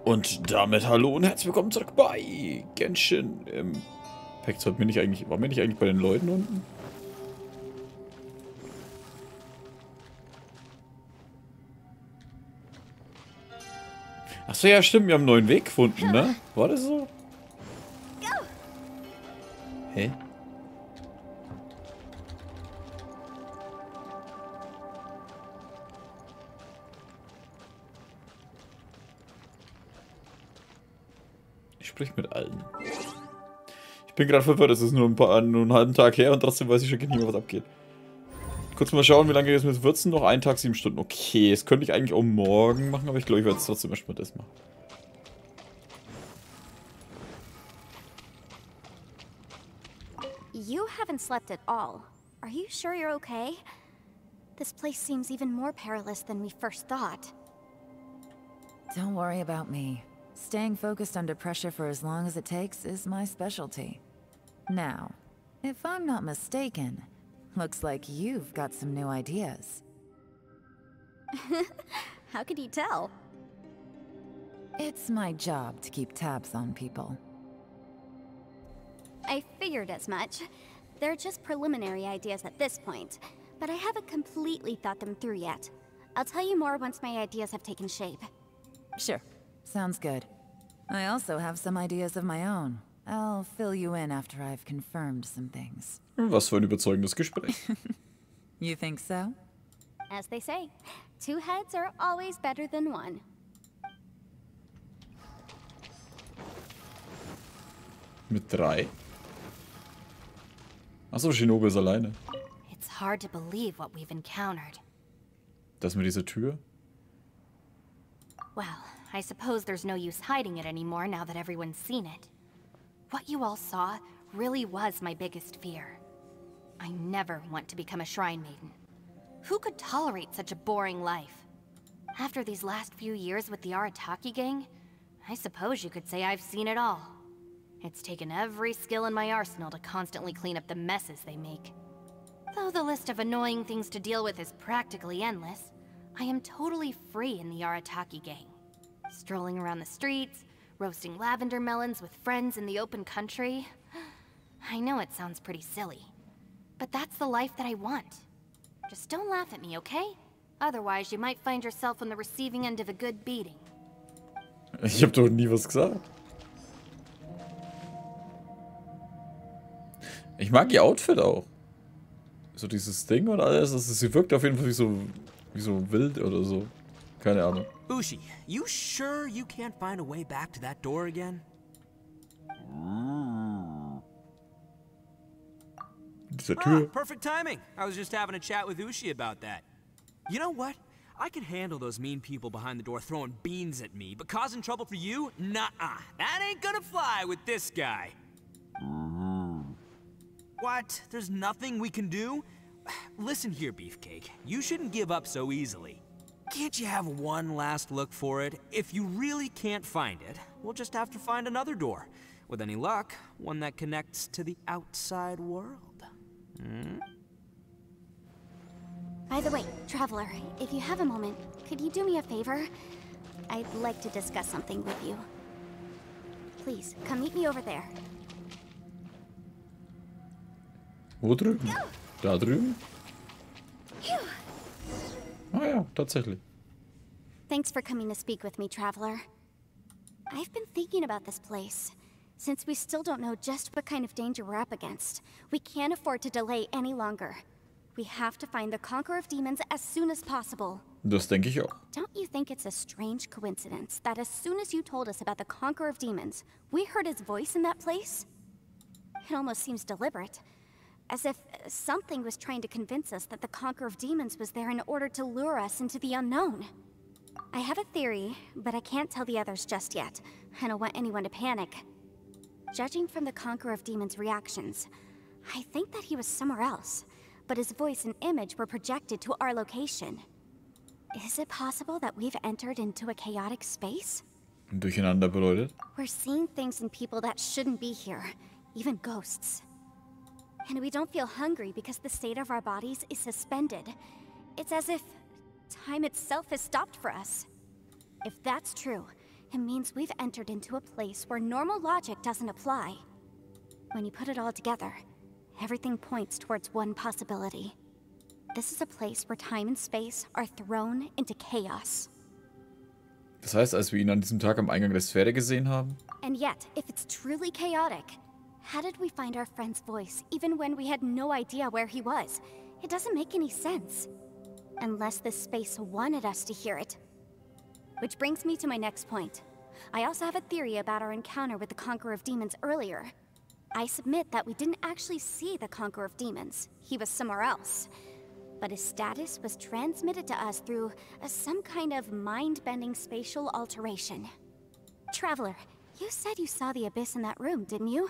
Und damit hallo und herzlich willkommen zurück bei Genshin. Pact waren wir nicht eigentlich bei den Leuten unten? Achso, ja stimmt, wir haben einen neuen Weg gefunden, ne? War das so? Hä? Ich sprich mit allen. Ich bin gerade verwirrt, es ist nur einen halben Tag her und trotzdem weiß ich schon nicht mehr, was abgeht. Kurz mal schauen, wie lange geht es mit Würzen? Noch einen Tag, 7 Stunden. Okay, das könnte ich eigentlich auch morgen machen, aber ich glaube, ich werde es trotzdem erstmal das machen. You haven't slept at all. Are you sure you're okay? This place seems even more perilous than we first thought. Don't worry about me. Staying focused under pressure for as long as it takes is my specialty. Now, if I'm not mistaken, looks like you've got some new ideas. How could you tell? It's my job to keep tabs on people. I figured as much. They're just preliminary ideas at this point, but I haven't completely thought them through yet. I'll tell you more once my ideas have taken shape. Sure. Sounds good. I also have some ideas of my own. I'll fill you in after I've confirmed some things. Was für ein überzeugendes Gespräch. You think so? As they say, two heads are always better than one. Mit 3? Achso, Shinobu ist alleine. It's hard to believe what we've encountered. Das mit dieser Tür? Well, I suppose there's no use hiding it anymore now that everyone's seen it. What you all saw really was my biggest fear. I never want to become a shrine maiden. Who could tolerate such a boring life? After these last few years with the Arataki gang, I suppose you could say I've seen it all. It's taken every skill in my arsenal to constantly clean up the messes they make. Though the list of annoying things to deal with is practically endless, I am totally free in the Arataki gang. Strolling around the streets, roasting lavender melons with friends in the open country. I know it sounds pretty silly, but that's the life that I want. Just don't laugh at me, okay? Otherwise, you might find yourself on the receiving end of a good beating. Ich hab doch nie was gesagt. Ich mag ihr Outfit auch. So dieses Ding und alles, sie wirkt auf jeden Fall wie so wild oder so. Keine Ahnung. Ushi, you sure you can't find a way back to that door again? Diese Tür. Perfect timing. I was just having a chat with Ushi about that. You know what? I can handle those mean people behind the door throwing beans at me, but causing trouble for you? Nuh-uh. That ain't gonna fly with this guy. What? There's nothing we can do? Listen here, Beefcake. You shouldn't give up so easily. Can't you have one last look for it? If you really can't find it, we'll just have to find another door. With any luck, one that connects to the outside world. By the way, Traveler, if you have a moment, could you do me a favor? I'd like to discuss something with you. Please, come meet me over there. Wo drüben? Da drüben? Ah ja, tatsächlich. Thanks for coming to speak with me, Traveler. I've been thinking about this place. Since we still don't know just what kind of danger we're up against, we can't afford to delay any longer. We have to find the Conqueror of Demons as soon as possible. Das denke ich auch. Don't you think it's a strange coincidence that as soon as you told us about the Conqueror of Demons, we heard his voice in that place? It almost seems deliberate. As if something was trying to convince us that the Conqueror of Demons was there in order to lure us into the unknown. I have a theory, but I can't tell the others just yet. I don't want anyone to panic. Judging from the Conqueror of Demons' reactions, I think that he was somewhere else, but his voice and image were projected to our location. Is it possible that we've entered into a chaotic space? Durcheinander bedeutet? We're seeing things in people that shouldn't be here, even ghosts. And we don't feel hungry because the state of our bodies is suspended. It's as if time itself has stopped for us. If that's true, It means we've entered into a place where normal logic doesn't apply. When you put it all together, everything points towards one possibility. This is a place where time and space are thrown into chaos. Das heißt, als wir ihn an diesem Tag am Eingang der Sphäre gesehen haben? And yet, if it's truly chaotic, how did we find our friend's voice even when we had no idea where he was? It doesn't make any sense. Unless this space wanted us to hear it. Which brings me to my next point. I also have a theory about our encounter with the Conqueror of Demons earlier. I submit that we didn't actually see the Conqueror of Demons. He was somewhere else. But his status was transmitted to us through some kind of mind-bending spatial alteration. Traveler, you said you saw the abyss in that room, didn't you?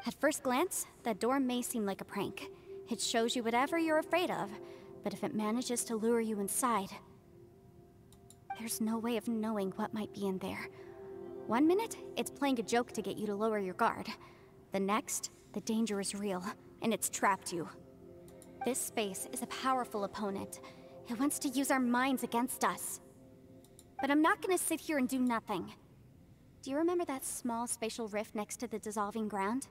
At first glance, that door may seem like a prank. It shows you whatever you're afraid of, but if it manages to lure you inside, there's no way of knowing what might be in there. One minute, it's playing a joke to get you to lower your guard. The next, the danger is real, and it's trapped you. This space is a powerful opponent. It wants to use our minds against us. But I'm not gonna sit here and do nothing. Do you remember that small spatial rift next to the dissolving ground?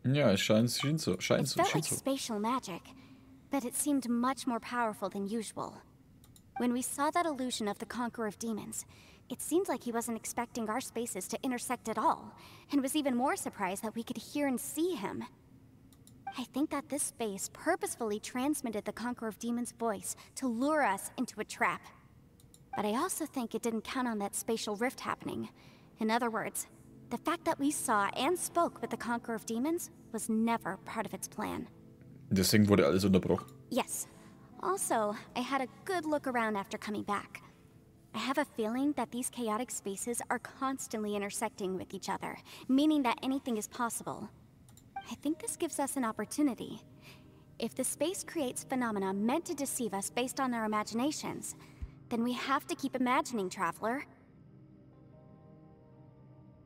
Ja, es schien so. It felt like spatial magic, but it seemed much more powerful than usual. When we saw that illusion of the Conqueror of Demons, it seemed like he wasn't expecting our spaces to intersect at all, and was even more surprised that we could hear and see him. I think that this space purposefully transmitted the Conqueror of Demons' voice to lure us into a trap. But I also think it didn't count on that spatial rift happening. In other words, the fact that we saw and spoke with the Conqueror of Demons was never part of its plan. Deswegen wurde alles unterbrochen. Yes. Also, I had a good look around after coming back. I have a feeling that these chaotic spaces are constantly intersecting with each other, meaning that anything is possible. I think this gives us an opportunity. If the space creates phenomena meant to deceive us based on our imaginations, then we have to keep imagining, Traveler.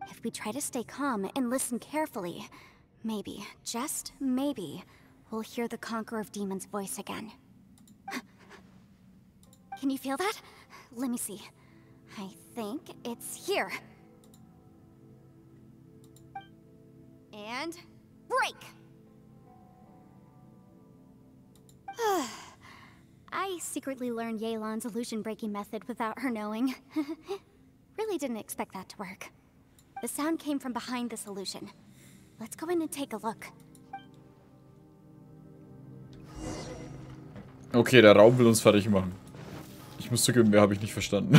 If we try to stay calm and listen carefully, maybe, just maybe, we'll hear the Conqueror of Demons' voice again. Can you feel that? Let me see. I think it's here. And break! I secretly learned Yelan's illusion-breaking method without her knowing. Really didn't expect that to work. The sound came from behind this illusion. Let's go in and take a look. Okay, der Raum will uns fertig machen. Ich muss zugeben, mehr habe ich nicht verstanden.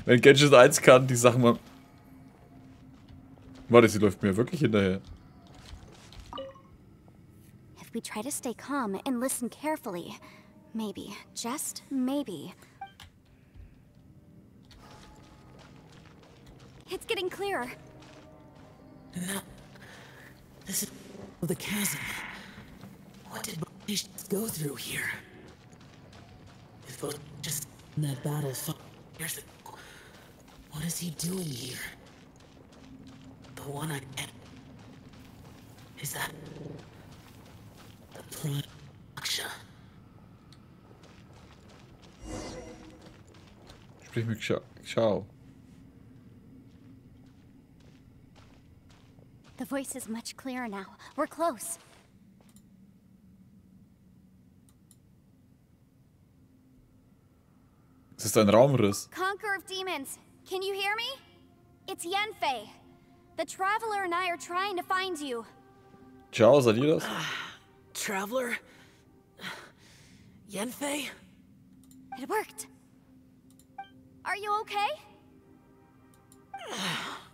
Wenn Genshin 1 kann, die Sachen mal... Warte, sie läuft mir wirklich hinterher. If we try to stay calm and listen carefully, maybe, just maybe... It's getting clearer. No. This is the chasm. What did Dish go through here? If it was just in that battle 5 years ago, what is he doing here? The one I met. Is that the prime Aksha? Sprich mit Xiao. The voice is much clearer now. We're close. Es ist ein Raumriss. Conqueror of Demons, can you hear me? It's Yanfei. The Traveler and I are trying to find you. Ciao, seid ihr das? Traveler? Yanfei? It worked. Are you okay?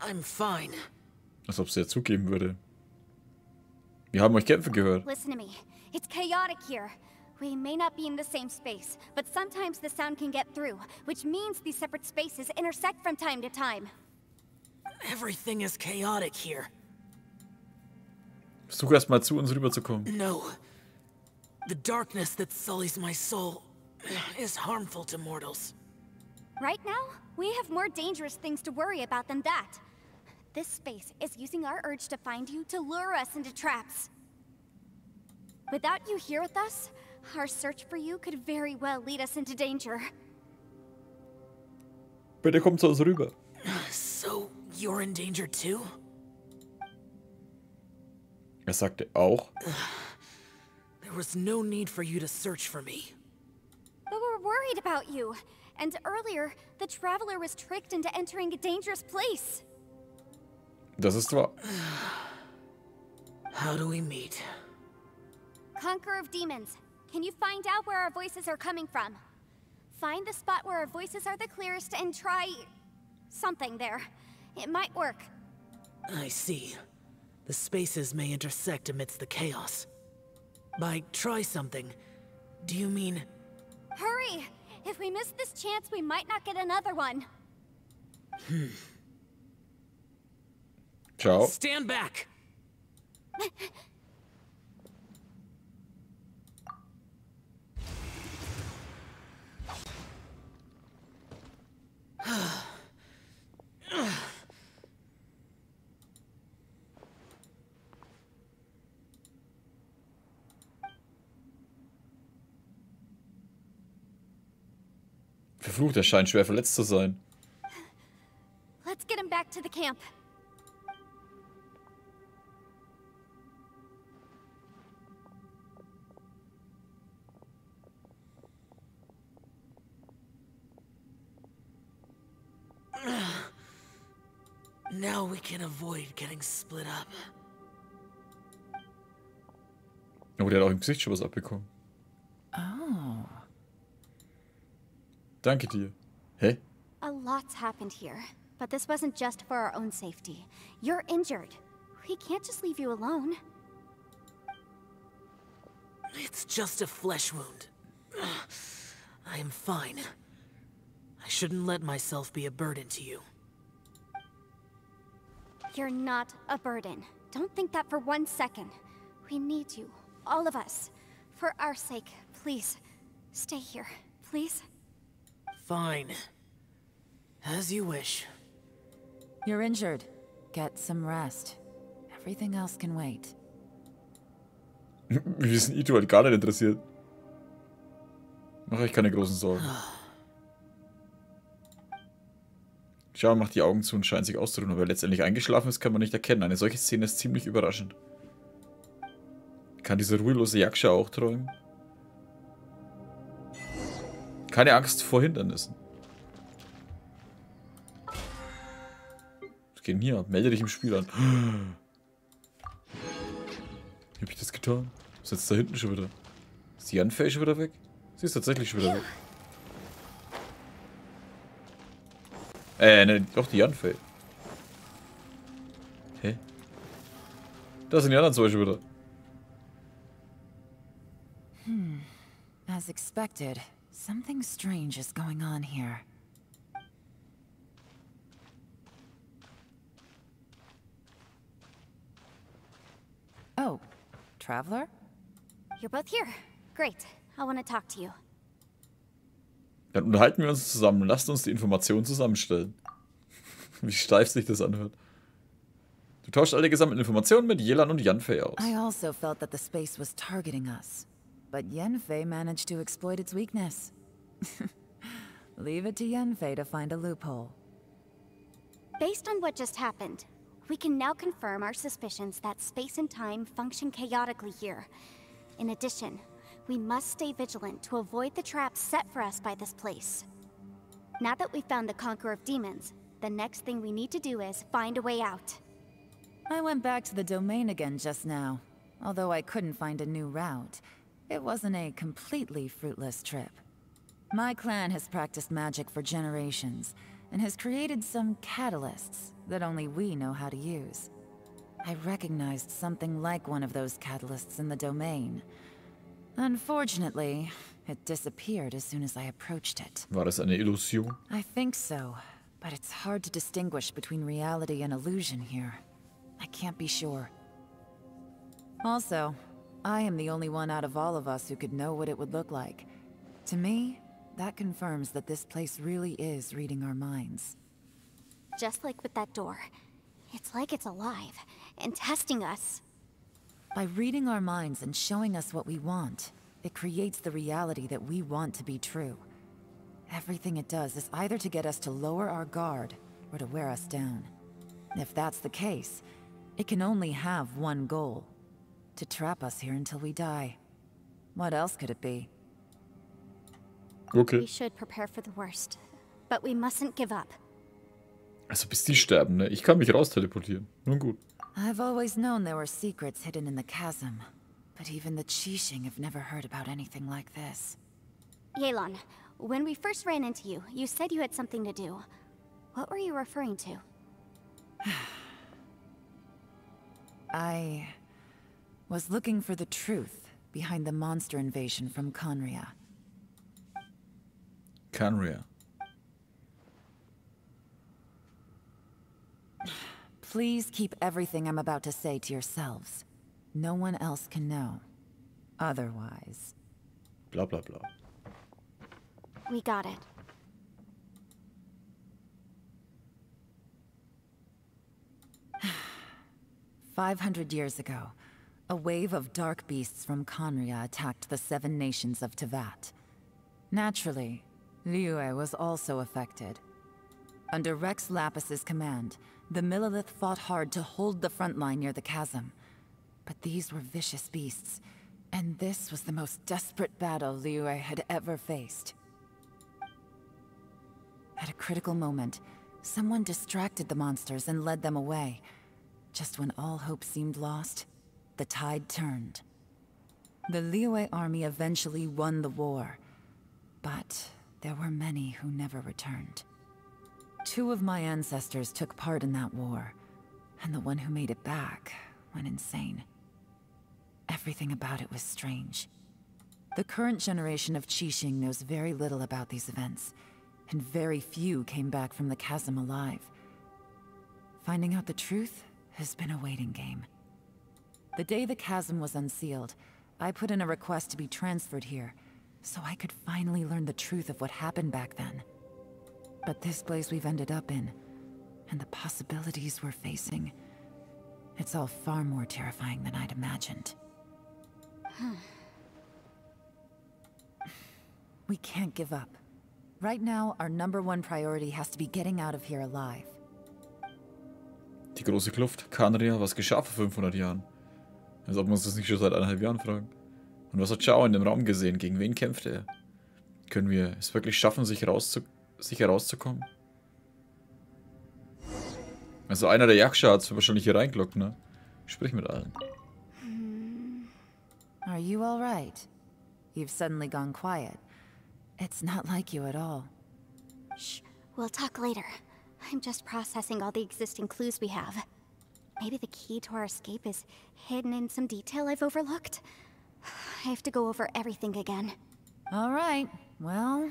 I'm fine. Als ob sie ja zugeben würde. Wir haben euch kämpfen gehört. Listen to me. It's chaotic here. We may not be in the same space, but sometimes the sound can get through, which means these separate spaces intersect from time to time. Everything is chaotic here. Versuch erst mal zu uns rüberzukommen. No. The darkness that sullies my soul is harmful to mortals. Right now, we have more dangerous things to worry about than that. This space is using our urge to find you to lure us into traps. Without you here with us, our search for you could very well lead us into danger. Bitte kommt zu uns rüber. So, you're in danger too? Er sagte auch. There was no need for you to search for me. But we're worried about you. And earlier, the traveler was tricked into entering a dangerous place. Das ist wahr. How do we meet? Conqueror of Demons, can you find out where our voices are coming from? Find the spot where our voices are the clearest and try... something there. It might work. I see. The spaces may intersect amidst the chaos. By try something, do you mean... Hurry! If we miss this chance, we might not get another one. Ciao. Stand back! Verflucht, er scheint schwer verletzt zu sein. Let's get him back to the camp. Now we can avoid getting split up. Oh, der hat auch im Gesicht schon was abbekommen. Oh. Danke dir. Hä? A lot's happened here, but this wasn't just for our own safety. You're injured. We can't just leave you alone. It's just a flesh wound. I am fine. I shouldn't let myself be a burden to you. You're not a burden. Don't think that for 1 second. We need you, all of us. For our sake, please, stay here, please. Fine. As you wish. You're injured. Get some rest. Everything else can wait. Wir sind Ito halt gar nicht interessiert. Mach euch keine großen Sorgen. Xiao macht die Augen zu und scheint sich auszuruhen, aber wer letztendlich eingeschlafen ist, kann man nicht erkennen. Eine solche Szene ist ziemlich überraschend. Kann dieser ruhelose Yaksha auch träumen? Keine Angst vor Hindernissen. Was geht denn hier ab? Melde dich im Spiel an. Wie hab ich das getan? Was ist jetzt da hinten schon wieder? Ist die Yanfei schon wieder weg? Sie ist tatsächlich schon wieder weg. Ne, doch die Yanfei. Hä? Da sind die anderen zwei schon wieder. As expected, something strange is going on here. Oh, traveler? You're both here. Great. I want to talk to you. Dann unterhalten wir uns zusammen und lasst uns die Informationen zusammenstellen. Wie steif sich das anhört. Du tauschst alle gesammelten Informationen mit Yelan und Yanfei aus. I also felt that the space was targeting us, but Yanfei managed to exploit its weakness. Leave it to Yanfei to find a loophole. Based on what just happened, we can now confirm our suspicions that space and time function chaotically here. In addition, we must stay vigilant to avoid the traps set for us by this place. Now that we've found the Conqueror of Demons, the next thing we need to do is find a way out. I went back to the domain again just now. Although I couldn't find a new route, it wasn't a completely fruitless trip. My clan has practiced magic for generations, and has created some catalysts that only we know how to use. I recognized something like one of those catalysts in the domain. Unfortunately, it disappeared as soon as I approached it. War das eine Illusion? I think so, but it's hard to distinguish between reality and illusion here. I can't be sure. Also, I am the only one out of all of us who could know what it would look like. To me, that confirms that this place really is reading our minds. Just like with that door. It's like it's alive, and testing us. By reading our minds and showing us what we want, it creates the reality that we want to be true. Everything it does is either to get us to lower our guard or to wear us down. If that's the case, it can only have one goal: to trap us here until we die. What else could it be? Okay. We should prepare for the worst, but we mustn't give up. Also bis die sterben, ne? Ich kann mich raus teleportieren. Nun gut. I've always known there were secrets hidden in the chasm, but even the Qixing have never heard about anything like this. Yelan, when we first ran into you, you said you had something to do. What were you referring to? I was looking for the truth behind the monster invasion from Conria. Conria. Please keep everything I'm about to say to yourselves. No one else can know. Otherwise. Bla bla bla. We got it. "500 years ago, a wave of dark beasts from Conria attacked the 7 nations of Tevat. Naturally, Liyue was also affected. Under Rex Lapis's command, the Millelith fought hard to hold the front line near the chasm. But these were vicious beasts, and this was the most desperate battle Liyue had ever faced. At a critical moment, someone distracted the monsters and led them away. Just when all hope seemed lost, the tide turned. The Liyue army eventually won the war, but there were many who never returned. 2 of my ancestors took part in that war, and the one who made it back went insane. Everything about it was strange. The current generation of Qixing knows very little about these events, and very few came back from the chasm alive. Finding out the truth has been a waiting game. The day the chasm was unsealed, I put in a request to be transferred here, so I could finally learn the truth of what happened back then. But this place we've ended up in, and the possibilities we're facing, it's all far more terrifying than I'd imagined. We can't give up. Right now, our #1 priority has to be getting out of here alive. Die große Kluft. Kanria, was geschah vor 500 Jahren? Als ob wir uns das nicht schon seit 1,5 Jahren fragen. Und was hat Xiao in dem Raum gesehen? Gegen wen kämpfte er? Können wir es wirklich schaffen, sich herauszukommen? Also einer der Yaksha hat es wahrscheinlich hier reingelockt, ne? Sprich mit allen. Are you all right? You've suddenly gone quiet. It's not like you at all. Shh, we'll talk later. I'm just processing all the existing clues we have. Maybe the key to our escape is hidden in some detail I've overlooked. I have to go over everything again. All right, well...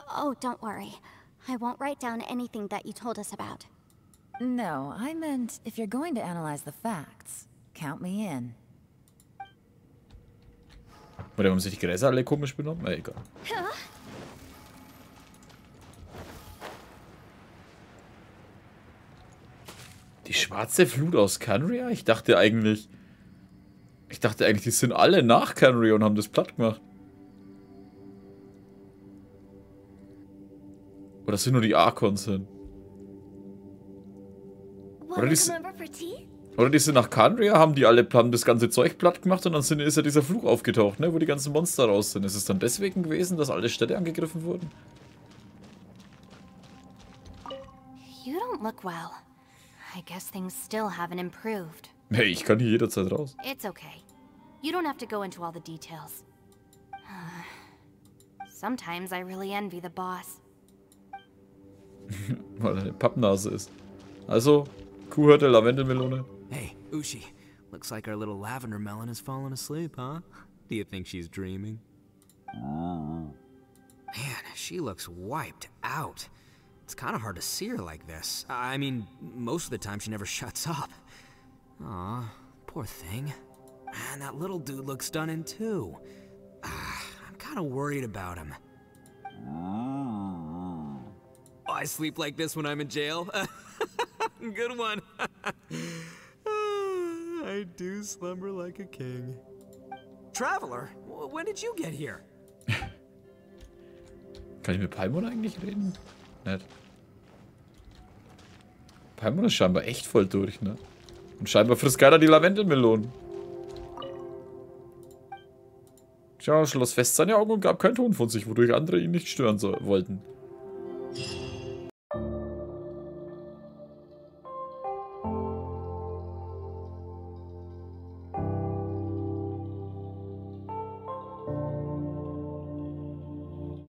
Oh, don't worry. I won't write down anything that you told us about. No, I meant if you're going to analyze the facts, count me in. Oder haben sich die Gräser alle komisch benommen? Na, egal. Die schwarze Flut aus Conria? Ich dachte eigentlich, die sind alle nach Conria und haben das platt gemacht. Oder sind nur die Archons hin? Oder die sind nach Conria, haben das ganze Zeug platt gemacht und dann ist ja dieser Fluch aufgetaucht, ne, wo die ganzen Monster raus sind. Ist es dann deswegen gewesen, dass alle Städte angegriffen wurden? You don't look well. I guess things still haven't improved. Hey, ich kann hier jederzeit raus. It's okay. You don't have to go into all the details. Sometimes I really envy the boss. Weil er eine Pappnase ist. Also, Kuhhirte, Lavendelmelone. Hey, Ushi. Looks like our little lavender melon has fallen asleep, huh? Do you think she's dreaming? Man, she looks wiped out. It's kind of hard to see her like this. I mean, most of the time she never shuts up. Aw, poor thing. Man, that little dude looks stunning too. I'm kind of worried about him. Oh, I sleep like this when I'm in jail. Good one. I do slumber like a king. Traveler, when did you get here? Kann ich mit Paimon eigentlich reden? Nicht. Paimon ist scheinbar echt voll durch, ne? Und scheinbar frisst keiner die Lavendelmelonen. Xiao schloss fest seine Augen und gab keinen Ton von sich, wodurch andere ihn nicht stören wollten.